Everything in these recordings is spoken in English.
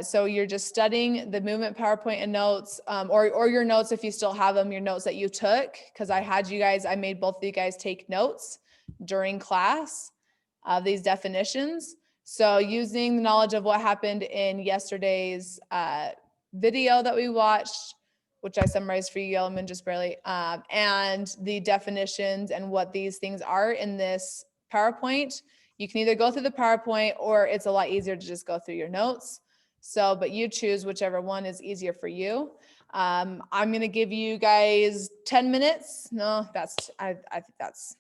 So you're just studying the movement PowerPoint and notes, or your notes if you still have them, your notes that you took, because I made both of you guys take notes during class of these definitions. So using the knowledge of what happened in yesterday's video that we watched, which I summarized for you, Yellowman, just barely, and the definitions and what these things are in this PowerPoint, you can either go through the PowerPoint or it's a lot easier to just go through your notes. So, but you choose whichever one is easier for you. I'm going to give you guys 10 minutes. No, I think that's,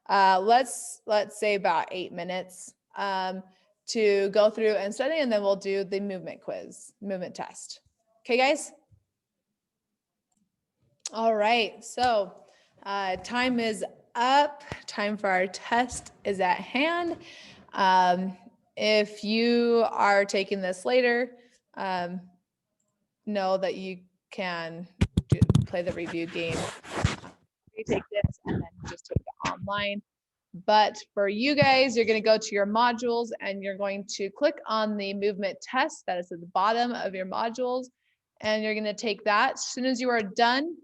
let's say about 8 minutes, to go through and study, and then we'll do the movement test. Okay, guys? All right, so time is up. Time for our test is at hand. If you are taking this later, know that you can play the review game. Retake this and then just take it online. But for you guys, you're going to go to your modules and you're going to click on the movement test that is at the bottom of your modules. And you're going to take that. As soon as you are done,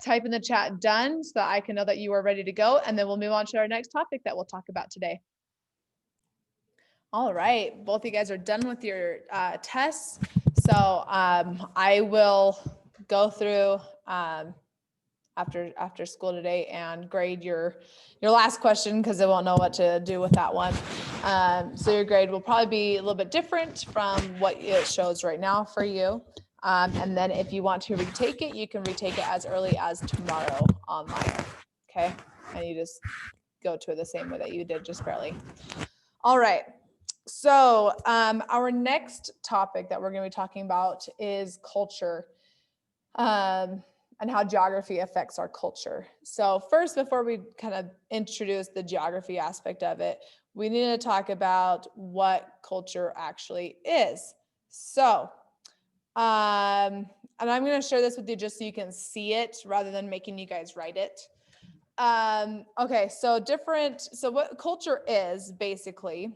type in the chat done so that I can know that you are ready to go. And then we'll move on to our next topic that we'll talk about today. All right, both of you guys are done with your tests. So I will go through after school today and grade your last question because I won't know what to do with that one. So your grade will probably be a little bit different from what it shows right now for you. And then if you want to retake it, you can retake it as early as tomorrow online. Okay, and you just go to it the same way that you did just barely. All right. So our next topic that we're going to be talking about is culture, and how geography affects our culture. So first, before we kind of introduce the geography aspect of it, we need to talk about what culture actually is. So, and I'm going to share this with you just so you can see it rather than making you guys write it. Okay, so what culture is basically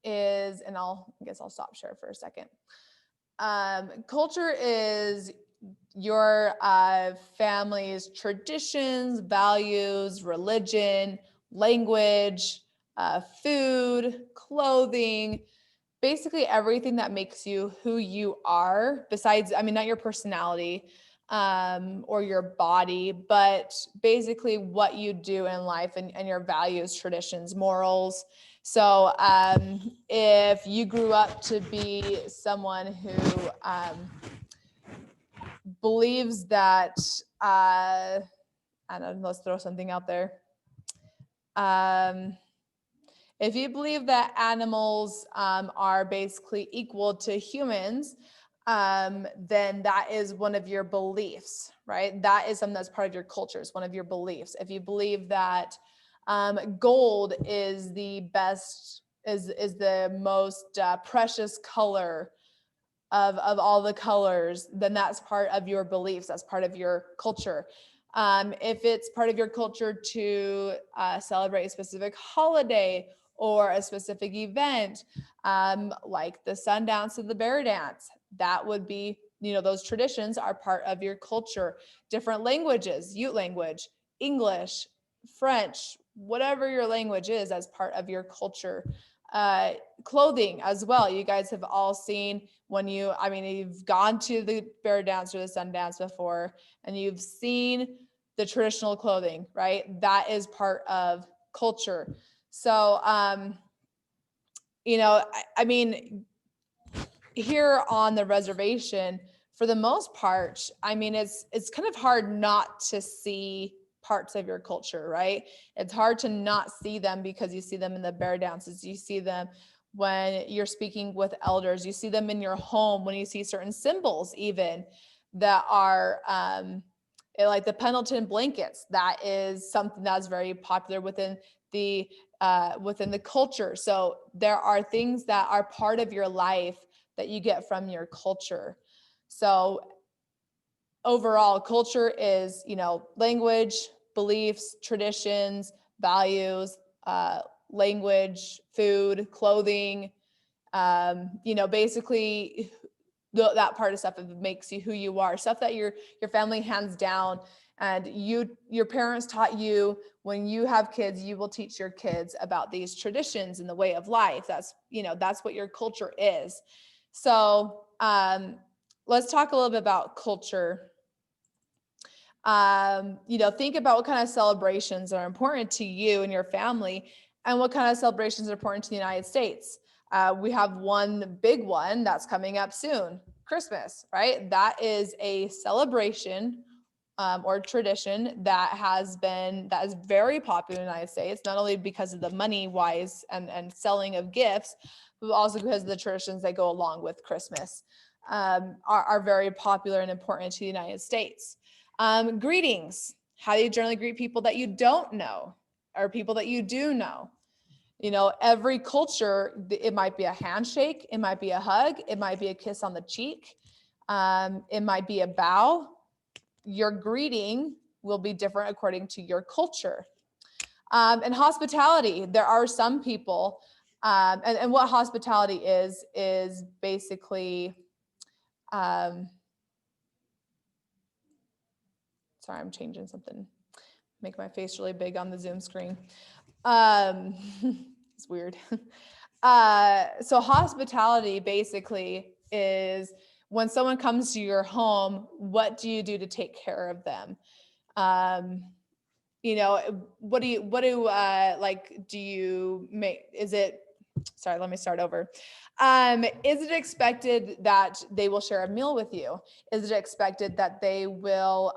is, and I guess I'll stop share for a second. Culture is your family's traditions, values, religion, language, food, clothing, basically everything that makes you who you are, besides, I mean, not your personality or your body, but basically what you do in life and your values, traditions, morals. So if you grew up to be someone who believes that, I don't know, let's throw something out there. If you believe that animals are basically equal to humans, then that is one of your beliefs, right? That is something that's part of your culture, it's one of your beliefs. If you believe that gold is the best, is the most precious color of all the colors, then that's part of your beliefs, that's part of your culture. If it's part of your culture to celebrate a specific holiday or a specific event, like the Sundance and the Bear Dance, that would be, those traditions are part of your culture. Different languages, Ute language, English, French, whatever your language is, as part of your culture. Clothing as well. You guys have all seen you've gone to the Bear Dance or the Sundance before, and you've seen the traditional clothing, right? That is part of culture. So, here on the reservation, for the most part, it's kind of hard not to see parts of your culture, right? It's hard to not see them because you see them in the bear dances, you see them when you're speaking with elders, you see them in your home when you see certain symbols even that are like the Pendleton blankets. That is something that's very popular within the culture. So there are things that are part of your life that you get from your culture. So overall, culture is, language, beliefs, traditions, values, language, food, clothing, Basically that part of stuff that makes you who you are, stuff that your family hands down and your parents taught you. When you have kids, you will teach your kids about these traditions and the way of life. That's what your culture is. So let's talk a little bit about culture. Think about what kind of celebrations are important to you and your family, and what kind of celebrations are important to the United States. We have one big one that's coming up soon, Christmas, right? That is a celebration or tradition that is very popular in the United States, not only because of the money wise and selling of gifts, but also because of the traditions that go along with Christmas are very popular and important to the United States. Greetings. How do you generally greet people that you don't know or people that you do know? Every culture, it might be a handshake, it might be a hug, it might be a kiss on the cheek, it might be a bow. Your greeting will be different according to your culture. And hospitality, there are some people, and what hospitality is basically, sorry, I'm changing something, make my face really big on the Zoom screen. It's weird. So hospitality basically is when someone comes to your home, what do you do to take care of them? Do you make, sorry, let me start over. Is it expected that they will share a meal with you? Is it expected that they will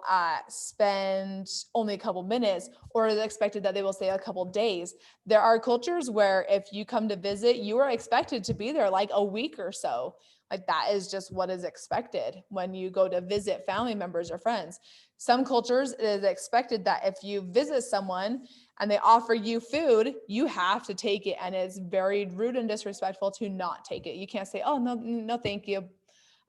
spend only a couple minutes, or is it expected that they will stay a couple days? There are cultures where if you come to visit, you are expected to be there like a week or so. Like that is just what is expected when you go to visit family members or friends. Some cultures, it is expected that if you visit someone and they offer you food, you have to take it. And it's very rude and disrespectful to not take it. You can't say, oh, no, thank you.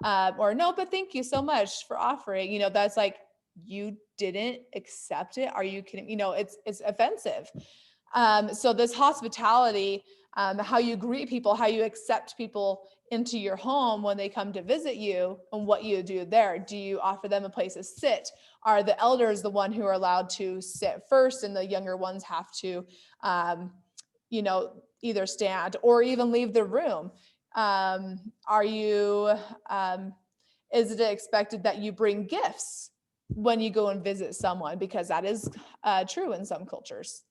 Or no, but thank you so much for offering. That's like, you didn't accept it. Are you kidding? It's offensive. So this hospitality, how you greet people, how you accept people into your home when they come to visit you, and what you do there. Do you offer them a place to sit? Are the elders the one who are allowed to sit first, and the younger ones have to, either stand or even leave the room? Is it expected that you bring gifts when you go and visit someone? Because that is true in some cultures.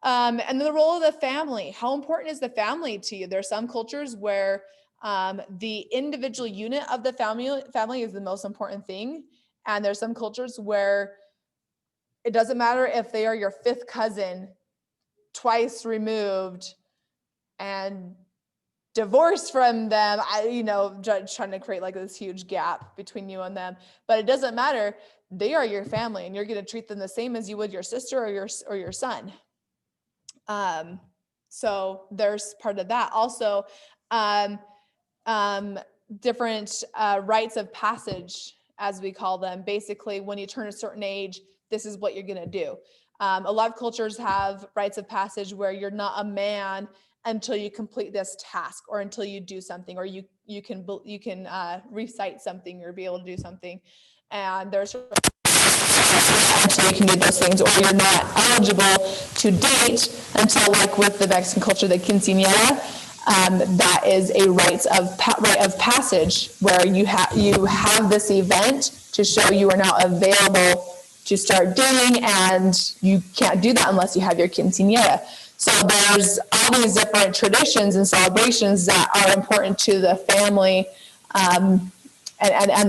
And then the role of the family. How important is the family to you? There are some cultures where the individual unit of the family is the most important thing. And there's some cultures where it doesn't matter if they are your fifth cousin, twice removed and divorced from them, trying to create like this huge gap between you and them, but it doesn't matter. They are your family, and you're going to treat them the same as you would your sister or your son. So there's part of that. Also, different rites of passage, as we call them. Basically, when you turn a certain age, this is what you're going to do. A lot of cultures have rites of passage where you're not a man until you complete this task, or until you do something, or you can recite something or be able to do something. And there's until you can do those things, or you're not eligible to date until, like with the Mexican culture, the quinceañera. That is a rite of passage where you have this event to show you are now available to start doing, and you can't do that unless you have your quinceañera. So there's all these different traditions and celebrations that are important to the family and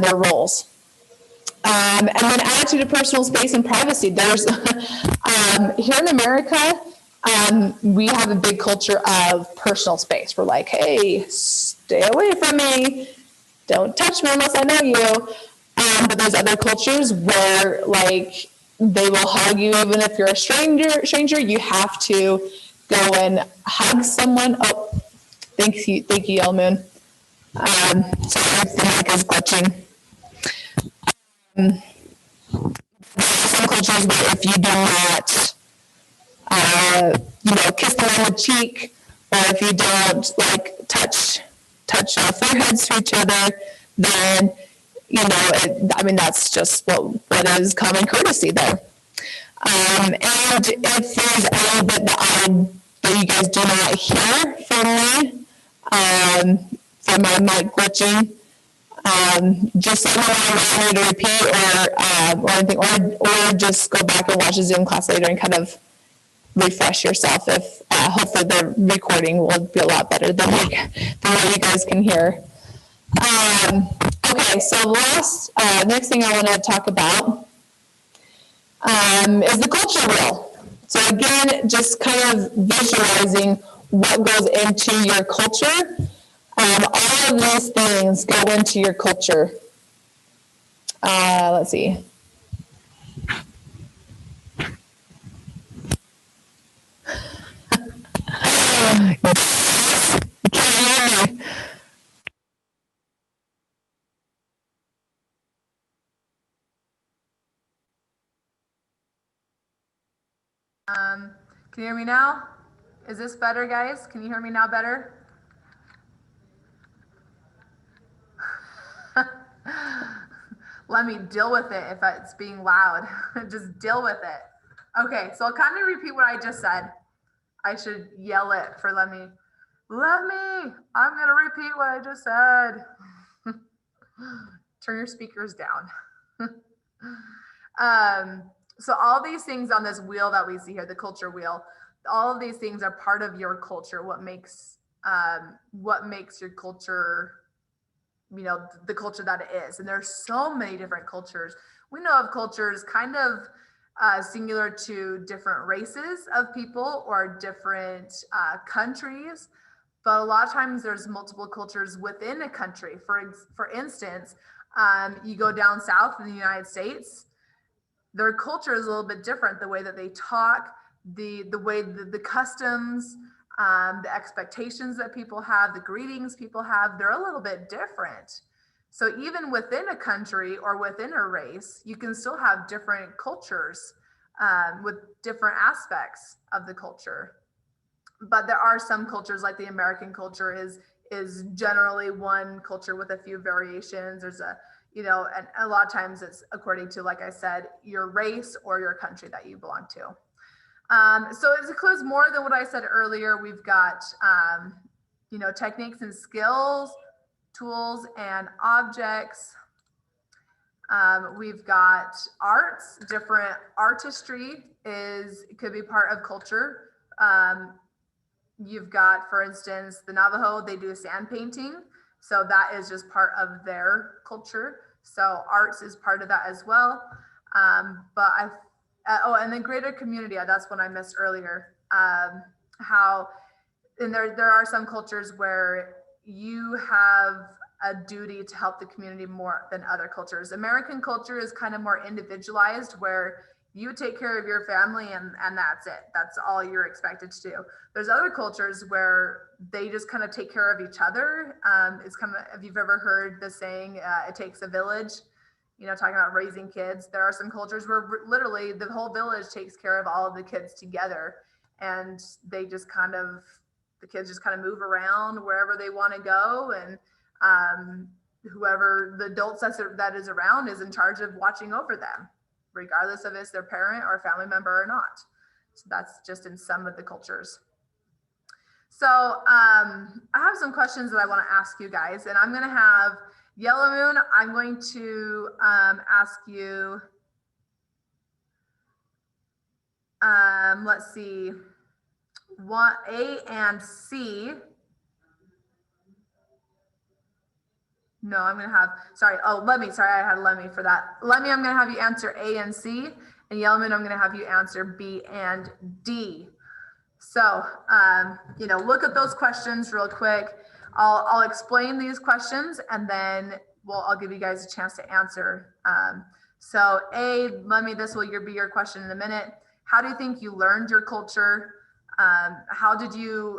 their roles. And then attitude of personal space and privacy. There's here in America, we have a big culture of personal space. We're like, hey, stay away from me. Don't touch me unless I know you. But there's other cultures where, like, they will hug you even if you're a stranger. You have to go and hug someone. Oh, thank you, Yellow Moon. Sorry, the mic is glitching. Some cultures where if you do not, kiss them on the cheek or if you don't like touch our foreheads to each other, then, you know, that's just what is common courtesy there. And if there's any that you guys do not hear from me, from my mic glitching, just let me know if I need to repeat or anything, or just go back and watch the Zoom class later and kind of refresh yourself. If hopefully the recording will be a lot better than what you guys can hear. Okay, so next thing I want to talk about is the culture wheel. So again, just kind of visualizing what goes into your culture. All of these things go into your culture. Let's see. Can you hear me now? Is this better, guys? Can you hear me now better? Let me deal with it if it's being loud. Just deal with it. Okay, so I'll kind of repeat what I just said. I should yell it for let me. I'm going to repeat what I just said. Turn your speakers down. So all these things on this wheel that we see here, the culture wheel, all of these things are part of your culture. What makes your culture, you know, the culture that it is. And there's so many different cultures. We know of cultures kind of singular to different races of people or different countries, but a lot of times there's multiple cultures within a country. For instance, you go down south in the United States, their culture is a little bit different. The way that they talk, the way the customs, the expectations that people have, the greetings people have, they're a little bit different. So even within a country or within a race, you can still have different cultures with different aspects of the culture. But there are some cultures, like the American culture is generally one culture with a few variations. There's and a lot of times it's according to, like I said, your race or your country that you belong to. So it includes more than what I said earlier. We've got, techniques and skills, tools and objects. We've got arts, different artistry could be part of culture. You've got, for instance, the Navajo, they do sand painting. So that is just part of their culture. So arts is part of that as well. And then greater community, that's what I missed earlier. There are some cultures where you have a duty to help the community more than other cultures. American culture is kind of more individualized, where you take care of your family and that's it. That's all you're expected to do. There's other cultures where they just kind of take care of each other. It's kind of, if you've ever heard the saying, it takes a village, talking about raising kids. There are some cultures where literally the whole village takes care of all of the kids together, and the kids just kind of move around wherever they want to go. And whoever the adults that is around is in charge of watching over them, regardless of if it's their parent or family member or not. So that's just in some of the cultures. So I have some questions that I want to ask you guys, and I'm going to have Yellow Moon. I'm going to ask you, let's see, A and C. No, I'm going to have, I had Lemmy for that. Lemmy, I'm going to have you answer A and C, and Yellow Moon, I'm going to have you answer B and D. So, look at those questions real quick. I'll explain these questions, and then I'll give you guys a chance to answer. So A, Lemmy, this will be your question in a minute. How do you think you learned your culture? How did you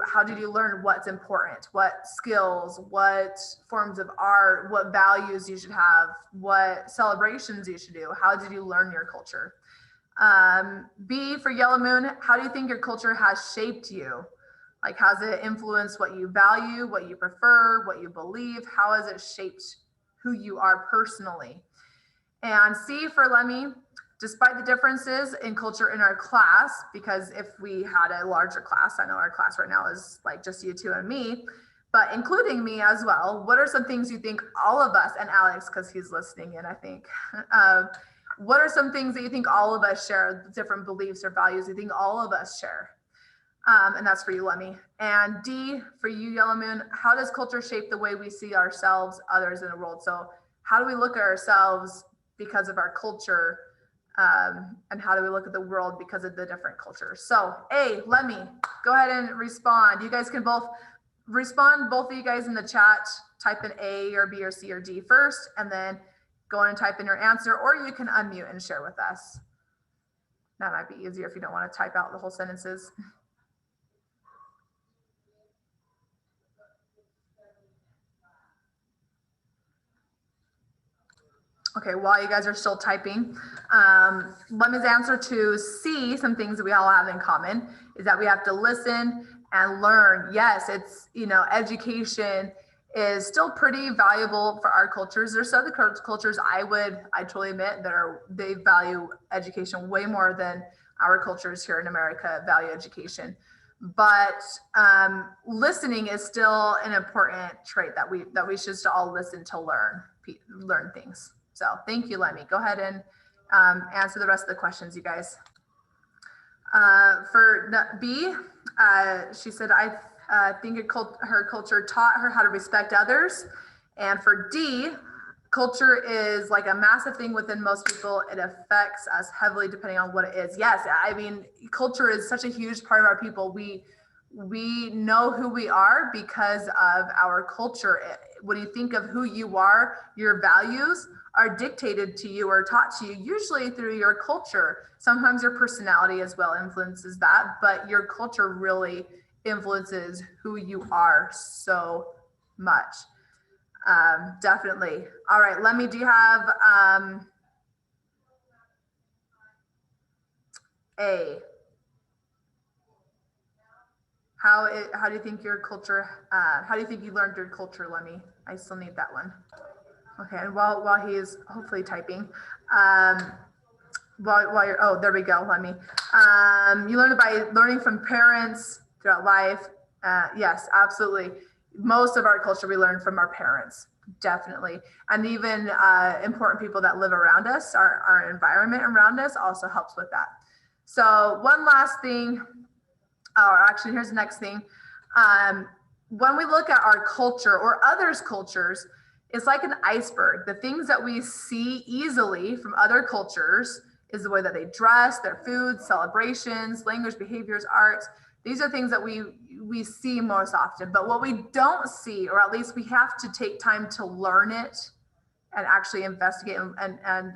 learn what's important, what skills, what forms of art, what values you should have, what celebrations you should do? How did you learn your culture? B, for Yellow Moon, how do you think your culture has shaped you? Like, how's it influenced what you value, what you prefer, what you believe? How has it shaped who you are personally? And C for Lemmy, despite the differences in culture in our class, because if we had a larger class, I know our class right now is like just you two and me, but including me as well, what are some things you think all of us, and Alex, because he's listening in, I think, what are some things that you think all of us share, different beliefs or values you think all of us share? And that's for you, Lemmy. And D, for you, Yellow Moon, how does culture shape the way we see ourselves, others in the world? So how do we look at ourselves because of our culture? And how do we look at the world because of the different cultures? So A, Lemmy, go ahead and respond. You guys can both respond, both of you guys in the chat, type in A or B or C or D first, and then go on and type in your answer, or you can unmute and share with us. That might be easier if you don't want to type out the whole sentences. Okay, while you guys are still typing, Lemmy's answer to C, some things that we all have in common, is that we have to listen and learn. Yes, it's, education is still pretty valuable for our cultures. There's other cultures I totally admit they value education way more than our cultures here in America value education. But listening is still an important trait that we should all listen to learn things. So thank you, Lemmy. Go ahead and answer the rest of the questions, you guys. For B, she said, I think her culture taught her how to respect others. And for D, culture is like a massive thing within most people. It affects us heavily depending on what it is. Yes, I mean, culture is such a huge part of our people. We know who we are because of our culture. When you think of who you are, your values are dictated to you or taught to you, usually through your culture. Sometimes your personality as well influences that, but your culture really influences who you are so much. Definitely. All right, Lemmy, do you have A? How do you think your culture, how do you think you learned your culture, Lemmy? I still need that one. Okay, and while he is hopefully typing, while you're, oh, there we go, Lemmy. You learn it by learning from parents throughout life. Yes, absolutely. Most of our culture we learn from our parents, definitely. And even important people that live around us, our environment around us also helps with that. So one last thing, or actually here's the next thing. When we look at our culture or others' cultures, it's like an iceberg. The things that we see easily from other cultures is the way that they dress, their food, celebrations, language, behaviors, arts. These are things that we see most often. But what we don't see, or at least we have to take time to learn it and actually investigate and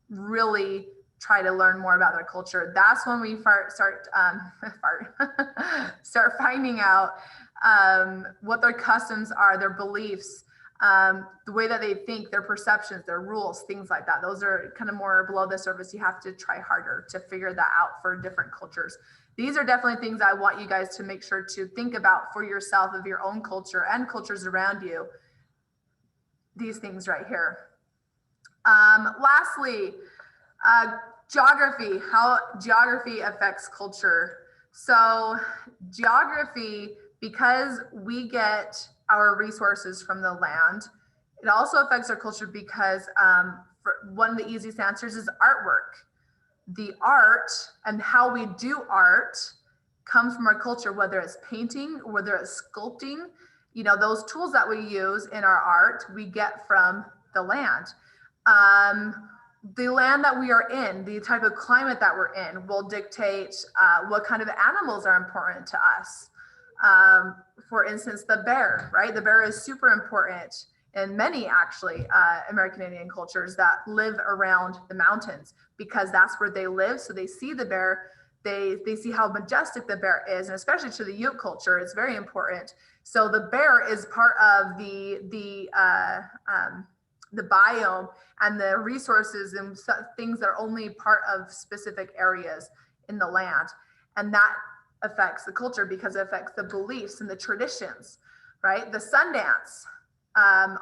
really try to learn more about their culture. That's when we start finding out what their customs are, their beliefs, the way that they think, their perceptions, their rules, things like that. Those are kind of more below the surface. You have to try harder to figure that out for different cultures. These are definitely things I want you guys to make sure to think about for yourself, of your own culture and cultures around you. These things right here. Lastly, geography, how geography affects culture. So geography, because we get our resources from the land, it also affects our culture because one of the easiest answers is artwork. The art and how we do art comes from our culture, whether it's painting, whether it's sculpting, those tools that we use in our art, we get from the land. The land that we are in, the type of climate that we're in will dictate what kind of animals are important to us. For instance, the bear, right? The bear is super important in many actually American Indian cultures that live around the mountains because that's where they live. So they see the bear, they see how majestic the bear is, and especially to the Ute culture, it's very important. So the bear is part of the biome and the resources and things that are only part of specific areas in the land. And that affects the culture because it affects the beliefs and the traditions, right? The Sundance,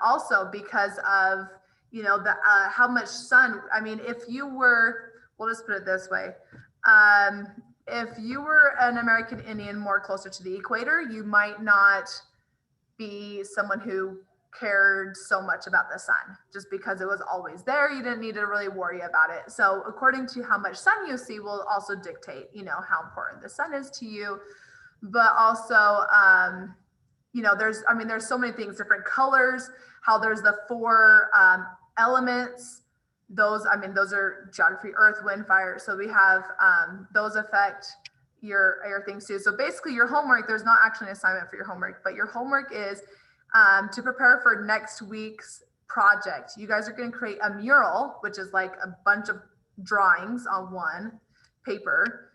also because of, you know, the how much sun. I mean, if you were, we'll just put it this way, if you were an American Indian more closer to the equator, you might not be someone who cared so much about the sun just because it was always there. You didn't need to really worry about it. So according to how much sun you see will also dictate, you know, how important the sun is to you. But also, you know, there's so many things, different colors, how there's the 4 elements. Those are geography, earth, wind, fire. So we have those affect your things too. So basically your homework, there's not actually an assignment for your homework, but your homework is to prepare for next week's project. You guys are going to create a mural, which is like a bunch of drawings on one paper.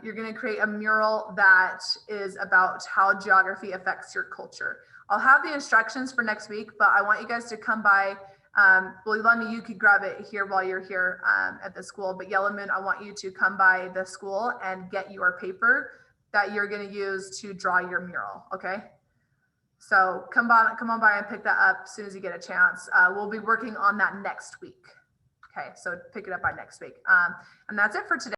You're going to create a mural that is about how geography affects your culture. I'll have the instructions for next week, but I want you guys to come by. Well, Yelena, you could grab it here while you're here at the school, but Yellow Moon, I want you to come by the school and get your paper that you're going to use to draw your mural. Okay. So come on by and pick that up as soon as you get a chance. We'll be working on that next week. Okay. So pick it up by next week. And that's it for today.